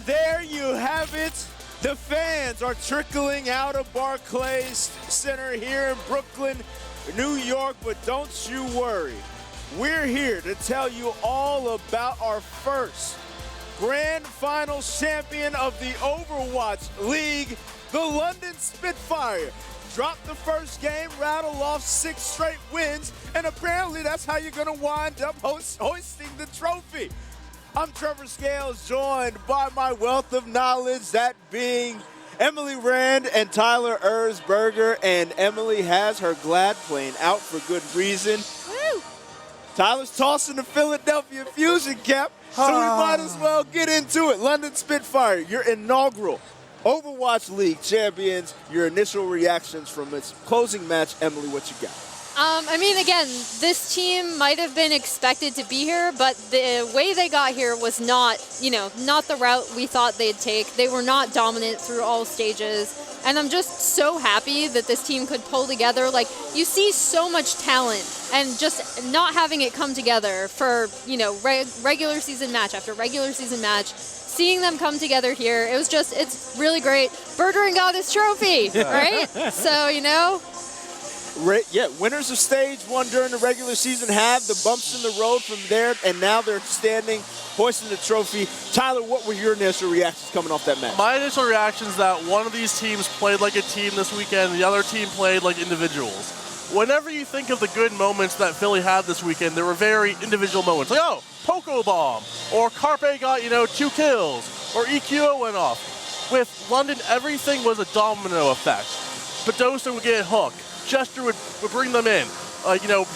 there you have it. The fans are trickling out of Barclays Center here in Brooklyn, New York, but don't you worry. We're here to tell you all about our first Grand Finals champion of the Overwatch League, the London Spitfire. Dropped the first game, rattled off 6 straight wins, and apparently that's how you're going to wind up hoisting the trophy. I'm Treavor Scales, joined by my wealth of knowledge, that being Emily Rand and Tyler Erzberger, and Emily has her glad plane out for good reason. Woo! Tyler's tossing the Philadelphia Fusion cap, so we might as well get into it. London Spitfire, your inaugural Overwatch League champions, your initial reactions from its closing match. Emily, what you got? I mean, again, this team might have been expected to be here, but the way they got here was not, not the route we thought they'd take. They were not dominant through all stages, and I'm just so happy that this team could pull together. Like, you see so much talent, and just not having it come together for, regular season match after regular season match. Seeing them come together here, it's really great. Bergeron got his trophy, right? So, Yeah, winners of stage 1 during the regular season have the bumps in the road from there, and now they're standing, hoisting the trophy. Tyler, what were your initial reactions coming off that match? My initial reaction is that one of these teams played like a team this weekend, and the other team played like individuals. Whenever you think of the good moments that Philly had this weekend, there were very individual moments. Like, oh, Poco Bomb, or Carpe got, 2 kills, or EQO went off. With London, everything was a domino effect. Badosa would get hooked. Jester would bring them in.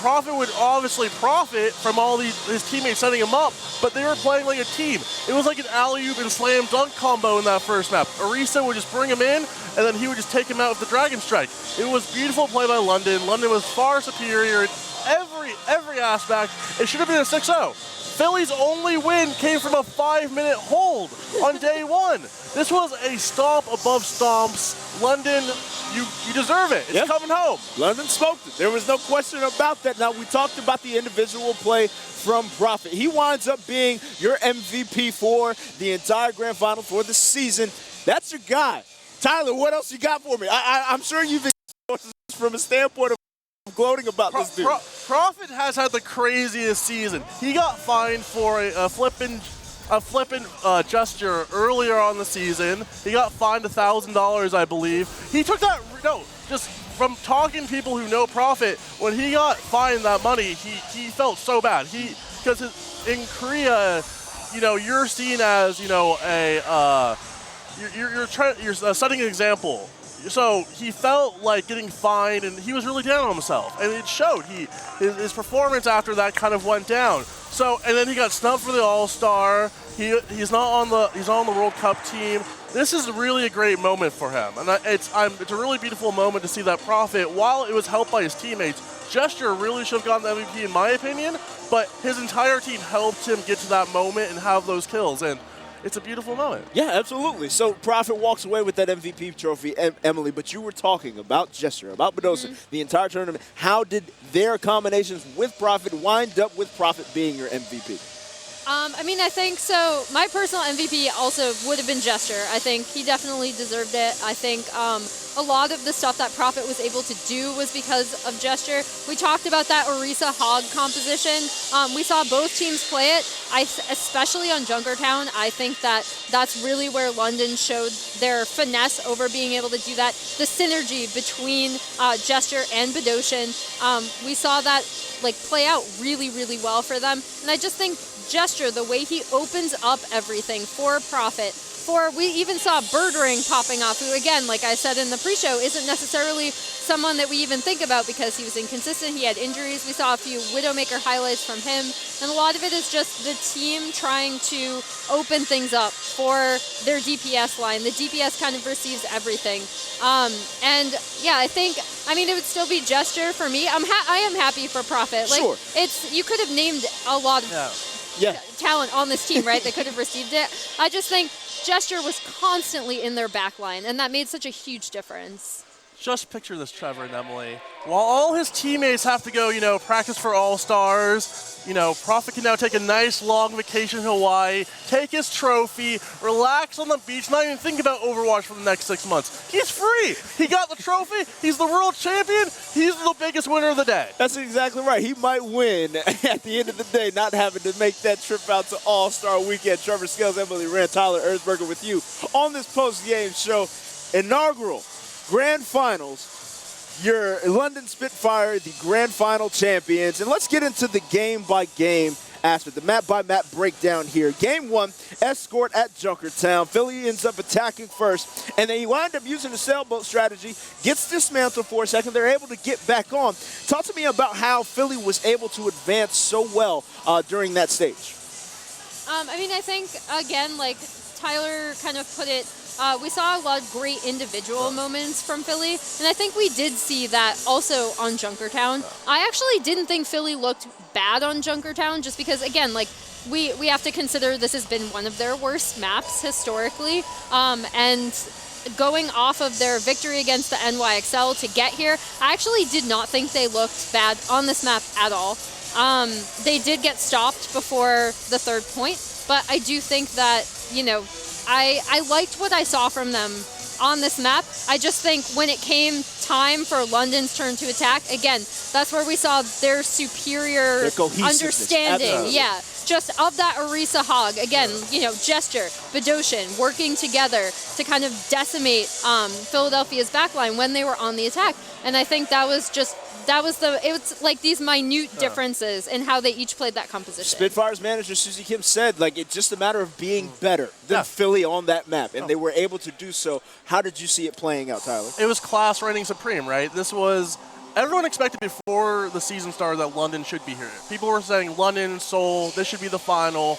Prophet would obviously profit from all his teammates setting him up, but they were playing like a team. It was like an alley-oop and slam dunk combo in that first map. Orisa would just bring him in, and then he would just take him out with the Dragon Strike. It was beautiful play by London. London was far superior in every aspect. It should have been a 6-0. Philly's only win came from a 5-minute hold on day 1. This was a stomp above stomps. London, you deserve it. It's coming home. London smoked it. There was no question about that. Now, we talked about the individual play from Prophet. He winds up being your MVP for the entire Grand Final for the season. That's your guy. Tyler, what else you got for me? I'm sure you've experienced from a standpoint of gloating about this dude. Prophet has had the craziest season. He got fined for a flippin' gesture earlier on the season. He got fined $1,000, I believe. He took that, just from talking to people who know Prophet, when he got fined that money, he felt so bad. Because in Korea, you're seen as, you're setting an example. So he felt like getting fined, and he was really down on himself, and it showed. His performance after that kind of went down. So, and then he got snubbed for the All-Star. He's not on the World Cup team. This is really a great moment for him, and it's a really beautiful moment to see that Prophet, while it was helped by his teammates, Gesture really should have gotten the MVP in my opinion, but his entire team helped him get to that moment and have those kills, and it's a beautiful moment. Yeah, absolutely. So Prophet walks away with that MVP trophy, Emily, but you were talking about Gesture, about Badosa, the entire tournament. How did their combinations with Prophet wind up with Prophet being your MVP? I think so. My personal MVP also would have been Gesture. I think he definitely deserved it. I think a lot of the stuff that Prophet was able to do was because of Gesture. We talked about that Orisa Hog composition. We saw both teams play it. Especially on Junkertown, I think that's really where London showed their finesse over being able to do that. The synergy between Gesture and Badoshan, we saw that play out really, really well for them. And I just think Gesture, the way he opens up everything for Prophet, we even saw Birdring popping off, who, again, like I said in the pre-show, isn't necessarily someone that we even think about because he was inconsistent, he had injuries. We saw a few Widowmaker highlights from him, and a lot of it is just the team trying to open things up for their DPS line. The DPS kind of receives everything. And yeah, I think, it would still be Gesture for me. I am happy for Prophet. Sure. You could have named a lot of talent on this team, right, that could have received it. I just think Gesture was constantly in their back line, and that made such a huge difference. Just picture this, Trevor and Emily. While all his teammates have to go, practice for All-Stars, Prophet can now take a nice long vacation in Hawaii, take his trophy, relax on the beach, not even think about Overwatch for the next 6 months. He's free. He got the trophy. He's the world champion. He's the biggest winner of the day. That's exactly right. He might win at the end of the day, not having to make that trip out to All-Star Weekend. Treavor Scales, Emily, Rand, Tyler Erzberger with you on this post-game show. Inaugural Grand Finals. Your London Spitfire, the Grand Final champions. And let's get into the game-by-game aspect, the map-by-map breakdown here. Game 1, escort at Junkertown. Philly ends up attacking first, and they wind up using the sailboat strategy, gets dismantled for a second. They're able to get back on. Talk to me about how Philly was able to advance so well during that stage. I think, again, like Tyler kind of put it, we saw a lot of great individual moments from Philly, and I think we did see that also on Junkertown. I actually didn't think Philly looked bad on Junkertown, just because, again, like, we have to consider this has been one of their worst maps historically, and going off of their victory against the NYXL to get here, I actually did not think they looked bad on this map at all. They did get stopped before the third point, but I do think that, I liked what I saw from them on this map. I just think when it came time for London's turn to attack, again, that's where we saw their superior understanding. Absolutely. Yeah, just of that Orisa Hog. Again, Gesture, Bedosian working together to kind of decimate Philadelphia's backline when they were on the attack. And I think it was like these minute differences in how they each played that composition. Spitfire's manager, Susie Kim, said, it's just a matter of being better than Philly on that map, and they were able to do so. How did you see it playing out, Tyler? It was class reigning supreme, right? Everyone expected before the season started that London should be here. People were saying London, Seoul, this should be the final.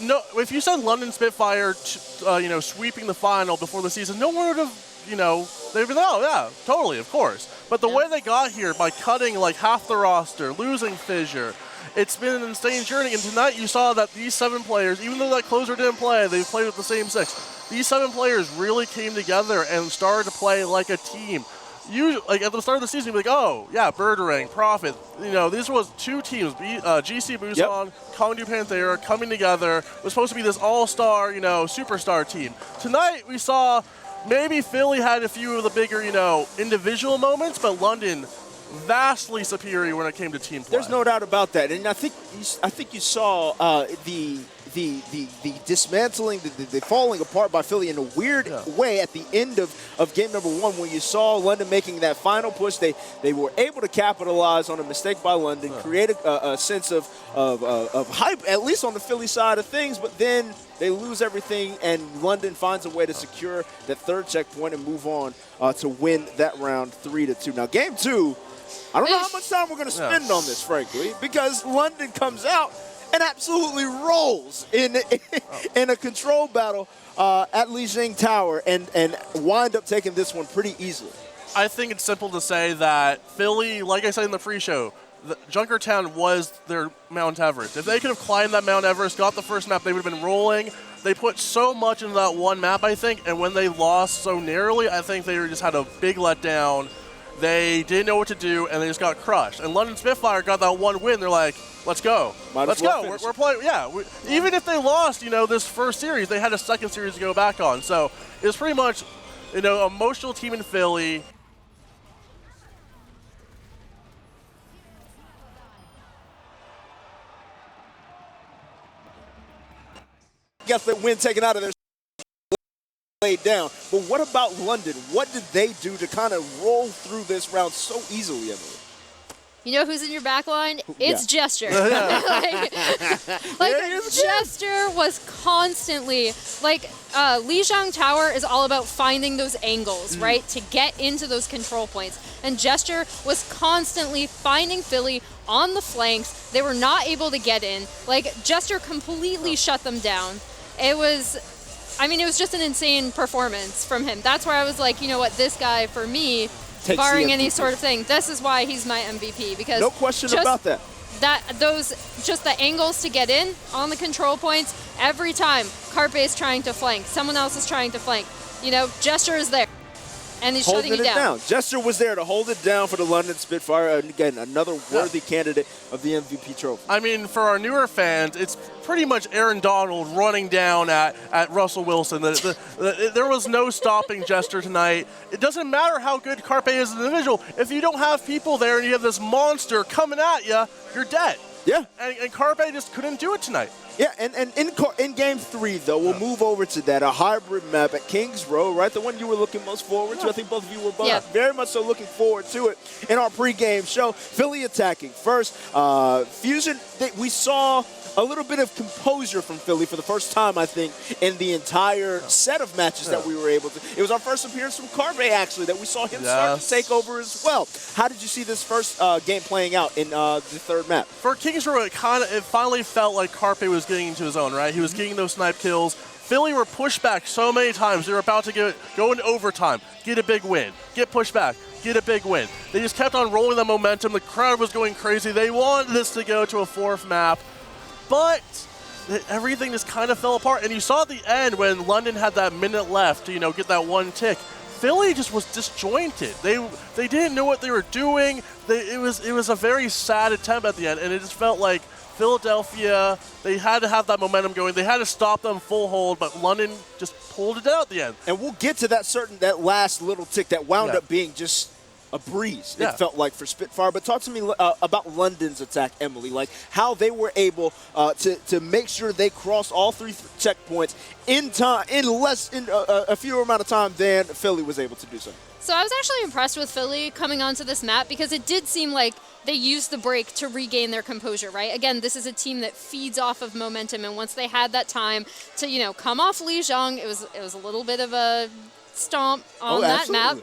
No, if you said London Spitfire, sweeping the final before the season, no one would have, they'd be like, oh, yeah, totally, of course. But the way they got here, by cutting like half the roster, losing Fissure, it's been an insane journey. And tonight you saw that these 7 players, even though that closer didn't play, they played with the same 6. These 7 players really came together and started to play like a team. Like at the start of the season, you'd be like, oh, yeah, Birdering, Prophet. These was 2 teams, GC Busan, Kongdu Panthera, coming together. It was supposed to be this all-star, superstar team. Tonight we saw maybe Philly had a few of the bigger, individual moments, but London vastly superior when it came to team play. There's no doubt about that, and I think you saw the dismantling, the falling apart by Philly in a weird way at the end of game number 1 when you saw London making that final push. They were able to capitalize on a mistake by London, create a sense of hype, at least on the Philly side of things, but then they lose everything, and London finds a way to secure that third checkpoint and move on to win that round 3-2. Now, game 2, I don't know how much time we're going to spend on this, frankly, because London comes out and absolutely rolls in a control battle at Lijiang Tower and wind up taking this one pretty easily. I think it's simple to say that Philly, like I said in the pre-show, Junkertown was their Mount Everest. If they could have climbed that Mount Everest, got the first map, they would have been rolling. They put so much into that one map, I think, and when they lost so narrowly, I think they just had a big letdown. They didn't know what to do, and they just got crushed. And London Spitfire got that one win. They're like, let's go. Let's go. We're playing. Yeah. Even if they lost, this first series, they had a second series to go back on. So it was pretty much, emotional team in Philly. Got the win taken out of their laid down. But what about London? What did they do to kind of roll through this round so easily, Emily? You know who's in your back line? It's Gesture. Gesture was constantly, Lijiang Tower is all about finding those angles, right, to get into those control points. And Gesture was constantly finding Philly on the flanks. They were not able to get in. Gesture completely shut them down. It was just an insane performance from him. That's where I was like, you know what, this guy, for me, barring any sort of thing, this is why he's my MVP. Because no question about that. Just the angles to get in on the control points, every time Carpe is trying to flank, someone else is trying to flank, Gesture is there. And he's holding shutting it down. Jester was there to hold it down for the London Spitfire. And again, another worthy candidate of the MVP trophy. I mean, for our newer fans, it's pretty much Aaron Donald running down at Russell Wilson. There was no stopping Jester tonight. It doesn't matter how good Carpe is as an individual. If you don't have people there and you have this monster coming at you, you're dead. Yeah. And Carpe just couldn't do it tonight. Yeah, and in Game 3, though, we'll move over to that, a hybrid map at Kings Row, right? The one you were looking most forward to. I think both of you were very much so looking forward to it in our pregame show. Philly attacking first. Fusion, we saw a little bit of composure from Philly for the first time, I think, in the entire set of matches that we were able to. It was our first appearance from Carpe, actually, that we saw him start to take over as well. How did you see this first game playing out in the third map? For Kings Row, it finally felt like Carpe was getting into his own, right? He was getting those snipe kills. Philly were pushed back so many times. They were about to go into overtime, get a big win, get pushed back, get a big win. They just kept on rolling the momentum. The crowd was going crazy. They wanted this to go to a fourth map, but everything just kind of fell apart. And you saw at the end when London had that minute left to, get that one tick. Philly just was disjointed. They didn't know what they were doing. It was a very sad attempt at the end, and it just felt like Philadelphia, they had to have that momentum going. They had to stop them full hold, but London just pulled it out at the end. And we'll get to that last little tick that wound up being just a breeze, it felt like, for Spitfire. But talk to me about London's attack, Emily, like how they were able to make sure they crossed all three checkpoints in time, in a fewer amount of time than Philly was able to do so. So I was actually impressed with Philly coming onto this map because it did seem like they used the break to regain their composure, right? Again, this is a team that feeds off of momentum, and once they had that time to, come off Li Zhang, it was a little bit of a stomp on that map.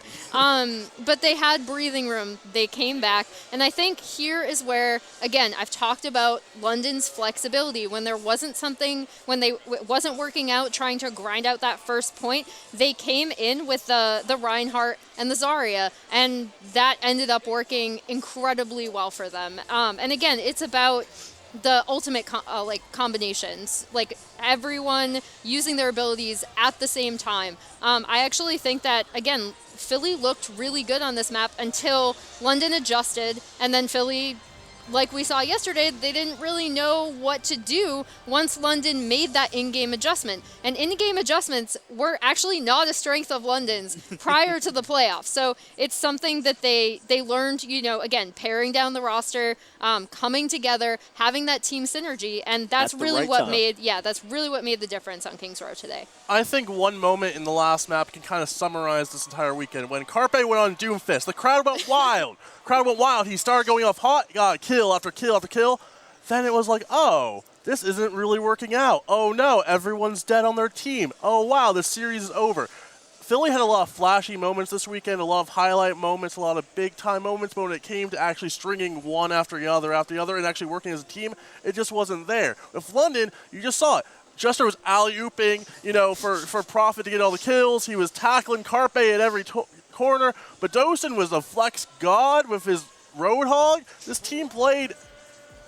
But they had breathing room. They came back. And I think here is where, again, I've talked about London's flexibility. When there wasn't something, when it wasn't working out, trying to grind out that first point, they came in with the Reinhardt and the Zarya, and that ended up working incredibly well for them. And again, it's about the ultimate combinations, like everyone using their abilities at the same time. I actually think that, again, Philly looked really good on this map until London adjusted, and then Philly, like we saw yesterday, they didn't really know what to do once London made that in-game adjustment. And in-game adjustments were actually not a strength of London's prior to the playoffs. So it's something that they learned, again, paring down the roster, coming together, having that team synergy, and that's really what made the difference on Kings Row today. I think one moment in the last map can kind of summarize this entire weekend. When Carpe went on Doomfist, the crowd went wild. He started going off hot, got kill after kill after kill. Then it was like, oh, this isn't really working out. Oh no, everyone's dead on their team. Oh wow, the series is over. Philly had a lot of flashy moments this weekend, a lot of highlight moments, a lot of big-time moments, but when it came to actually stringing one after the other and actually working as a team, it just wasn't there. With London, you just saw it. Jester was alley-ooping, for Profit to get all the kills. He was tackling Carpe at every corner, but Dosen was a flex god with his Roadhog. This team played.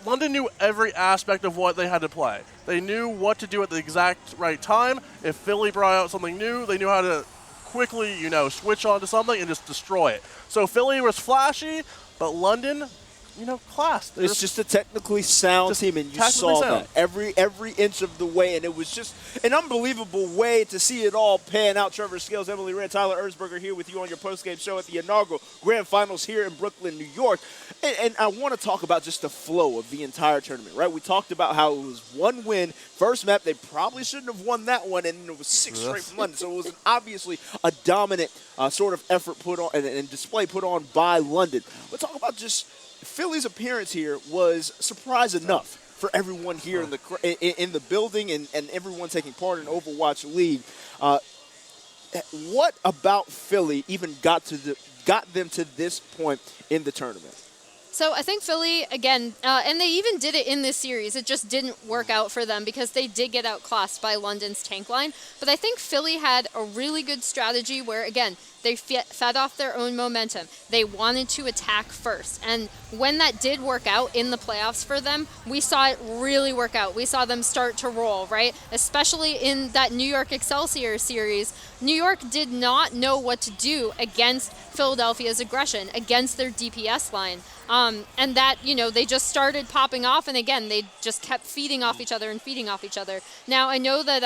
London knew every aspect of what they had to play. They knew what to do at the exact right time. If Philly brought out something new, they knew how to quickly, switch on to something and just destroy it. So Philly was flashy, but London, class. It's just a technically sound team, and you saw that every inch of the way, and it was just an unbelievable way to see it all pan out. Treavor Scales, Emily, Rand, Tyler Erzberger here with you on your postgame show at the inaugural Grand Finals here in Brooklyn, New York. And I want to talk about just the flow of the entire tournament, right? We talked about how it was one win. First map, they probably shouldn't have won that one, and it was 6 straight from London. So it was obviously a dominant sort of effort put on and display put on by London. But talk about just Philly's appearance here was surprise enough for everyone here in the building and everyone taking part in Overwatch League. What about Philly even got them to this point in the tournament? So I think Philly, again, and they even did it in this series. It just didn't work out for them because they did get outclassed by London's tank line. But I think Philly had a really good strategy where, again, They fed off their own momentum. They wanted to attack first. And when that did work out in the playoffs for them, we saw it really work out. We saw them start to roll, right? Especially in that New York Excelsior series. New York did not know what to do against Philadelphia's aggression, against their DPS line. And that, they just started popping off, and again, they just kept feeding off each other and feeding off each other. Now, I know that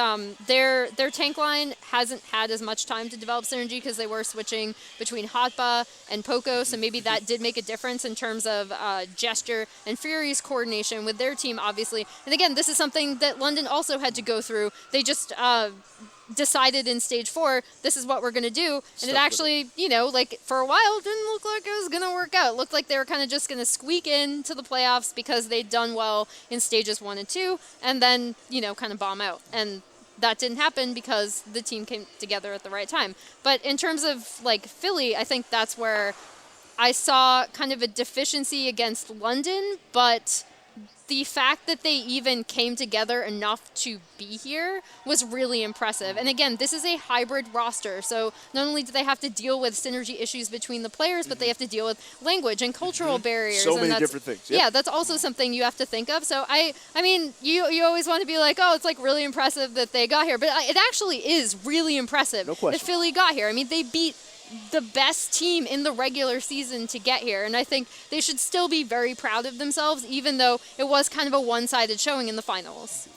their tank line hasn't had as much time to develop synergy because they were switching between Hotba and Poco, so maybe that did make a difference in terms of Gesture and Fury's coordination with their team, obviously. And again, this is something that London also had to go through. They just decided in stage 4, this is what we're going to do. And it actually, for a while, didn't look like it was going to work out. It looked like they were kind of just going to squeak into the playoffs because they'd done well in stages 1 and 2, and then, kind of bomb out. And that didn't happen because the team came together at the right time. But in terms of, Philly, I think that's where I saw kind of a deficiency against London, but the fact that they even came together enough to be here was really impressive. And again, this is a hybrid roster, so not only do they have to deal with synergy issues between the players, but they have to deal with language and cultural barriers. So and many different things. Yep. Yeah, that's also something you have to think of. So I mean, you always want to be like, oh, it's really impressive that they got here, but it actually is really impressive that Philly got here. I mean, they beat the best team in the regular season to get here, and I think they should still be very proud of themselves, even though it was kind of a one-sided showing in the finals.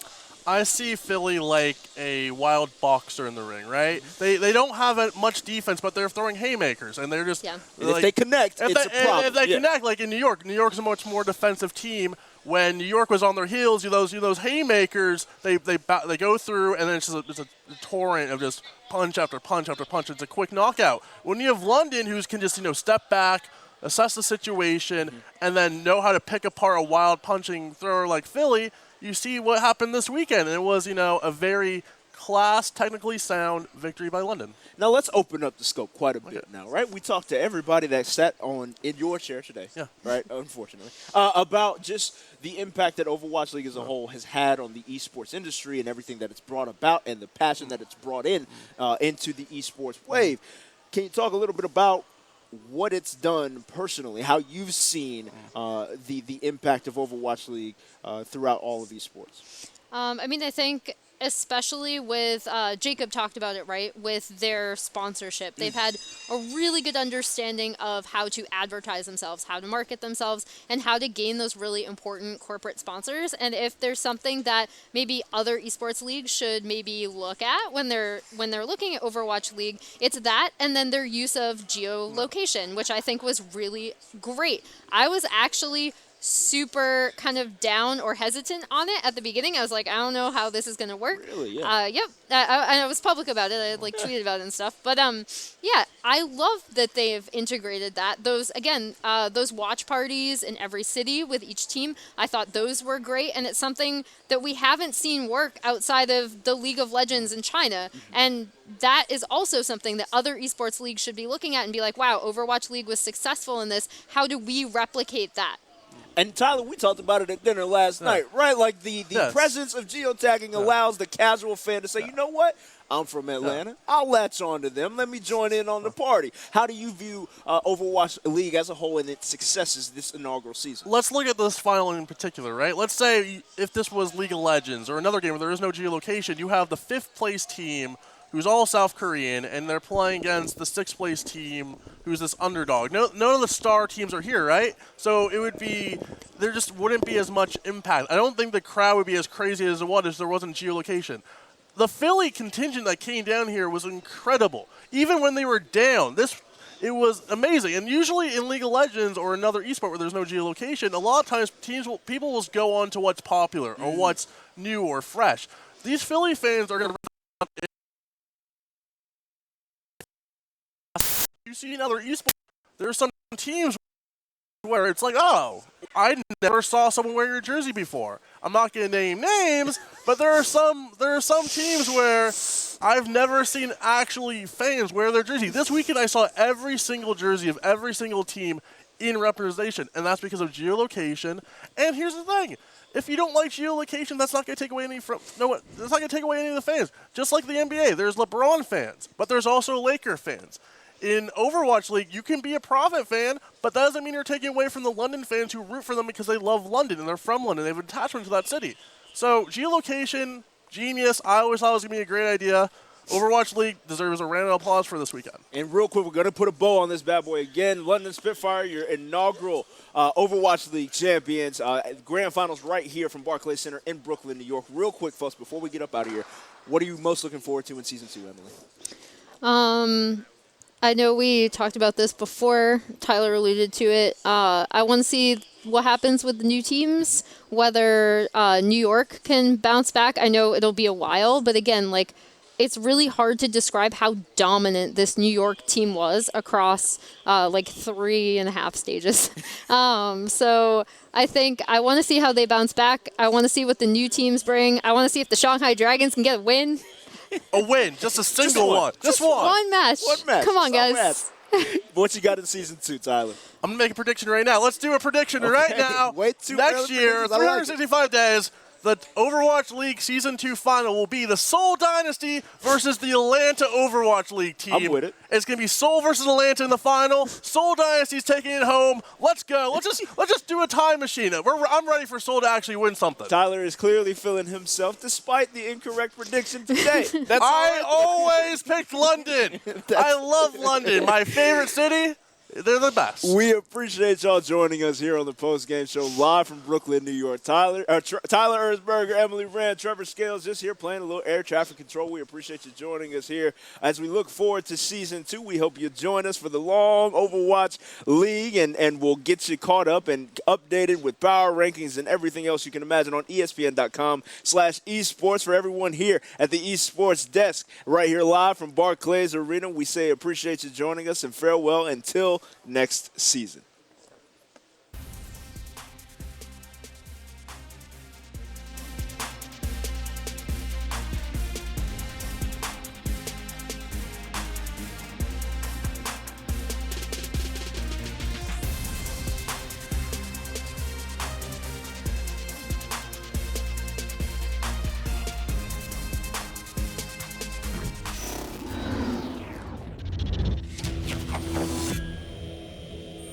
I see Philly like a wild boxer in the ring, right? They don't have much defense, but they're throwing haymakers, and they're just... Yeah. If they connect, it's a problem. If they connect, like in New York is a much more defensive team. When New York was on their heels, those haymakers, they go through, and then it's a torrent of just punch after punch after punch. It's a quick knockout. When you have London, who can just step back, assess the situation, and then know how to pick apart a wild punching thrower like Philly, you see what happened this weekend. And it was a very class, technically sound victory by London. Now let's open up the scope quite a bit now, right? We talked to everybody that sat in your chair today, right, unfortunately, about just the impact that Overwatch League as a whole has had on the esports industry and everything that it's brought about and the passion that it's brought into the esports wave. Can you talk a little bit about what it's done personally, how you've seen the impact of Overwatch League throughout all of esports? I think especially with, Jacob talked about it, right, with their sponsorship. They've had a really good understanding of how to advertise themselves, how to market themselves, and how to gain those really important corporate sponsors. And if there's something that maybe other esports leagues should maybe look at when they're looking at Overwatch League, it's that, and then their use of geolocation, which I think was really great. I was actually super kind of down or hesitant on it at the beginning. I was like, I don't know how this is going to work. Really? Yeah. Yep. I was public about it. I tweeted about it and stuff. But yeah, I love that they've integrated that. Those watch parties in every city with each team, I thought those were great. And it's something that we haven't seen work outside of the League of Legends in China. And that is also something that other esports leagues should be looking at and be like, wow, Overwatch League was successful in this. How do we replicate that? And Tyler, we talked about it at dinner last night, right? Like the presence of geotagging allows the casual fan to say, you know what? I'm from Atlanta. I'll latch on to them. Let me join in on the party. How do you view Overwatch League as a whole and its successes this inaugural season? Let's look at this final in particular, right? Let's say if this was League of Legends or another game where there is no geolocation, you have the 5th place team who's all South Korean, and they're playing against the 6th place team who's this underdog. None of the star teams are here, right? So there just wouldn't be as much impact. I don't think the crowd would be as crazy as it was if there wasn't geolocation. The Philly contingent that came down here was incredible. Even when they were down, it was amazing. And usually in League of Legends or another esport where there's no geolocation, a lot of times people will go on to what's popular or what's new or fresh. These Philly fans are going to... You see in other esports, there are some teams where it's like, oh, I never saw someone wearing your jersey before. I'm not going to name names, but there are some teams where I've never seen actually fans wear their jersey. This weekend I saw every single jersey of every single team in representation, and that's because of geolocation. And here's the thing. If you don't like geolocation, that's not going to take away that's not going to take away any of the fans. Just like the NBA, there's LeBron fans, but there's also Laker fans. in Overwatch League, you can be a Profit fan, but that doesn't mean you're taking away from the London fans who root for them because they love London and they're from London. They have an attachment to that city. So geolocation, genius. I always thought it was going to be a great idea. Overwatch League deserves a round of applause for this weekend. And real quick, we're going to put a bow on this bad boy again. London Spitfire, your inaugural Overwatch League champions. Grand Finals right here from Barclays Center in Brooklyn, New York. Real quick, folks, before we get up out of here, what are you most looking forward to in Season 2, Emily? I know we talked about this before. Tyler alluded to it. I want to see what happens with the new teams, whether New York can bounce back. I know it'll be a while, but again, like, it's really hard to describe how dominant this New York team was across like 3.5 stages. So I think I want to see how they bounce back. I want to see what the new teams bring. I want to see if the Shanghai Dragons can get a win. A win, just a single one. Just one. One match. One match. Come on, guys. What you got in Season 2, Tyler? I'm going to make a prediction right now. Let's do a prediction right now. Way too Next early year, predictions. I like it. 365 days, the Overwatch League Season 2 final will be the Seoul Dynasty versus the Atlanta Overwatch League team. I'm with it. It's going to be Seoul versus Atlanta in the final. Seoul Dynasty's taking it home. Let's go. Let's just do a time machine. I'm ready for Seoul to actually win something. Tyler is clearly feeling himself despite the incorrect prediction today. I always picked London. I love London. My favorite city. They're the best. We appreciate y'all joining us here on the Postgame Show live from Brooklyn, New York. Tyler Erzberger, Emily Rand, Treavor Scales just here playing a little air traffic control. We appreciate you joining us here as we look forward to Season 2. We hope you join us for the long Overwatch League, and we'll get you caught up and updated with power rankings and everything else you can imagine on ESPN.com/esports. For everyone here at the esports desk right here live from Barclays Arena, we say appreciate you joining us and farewell until next season.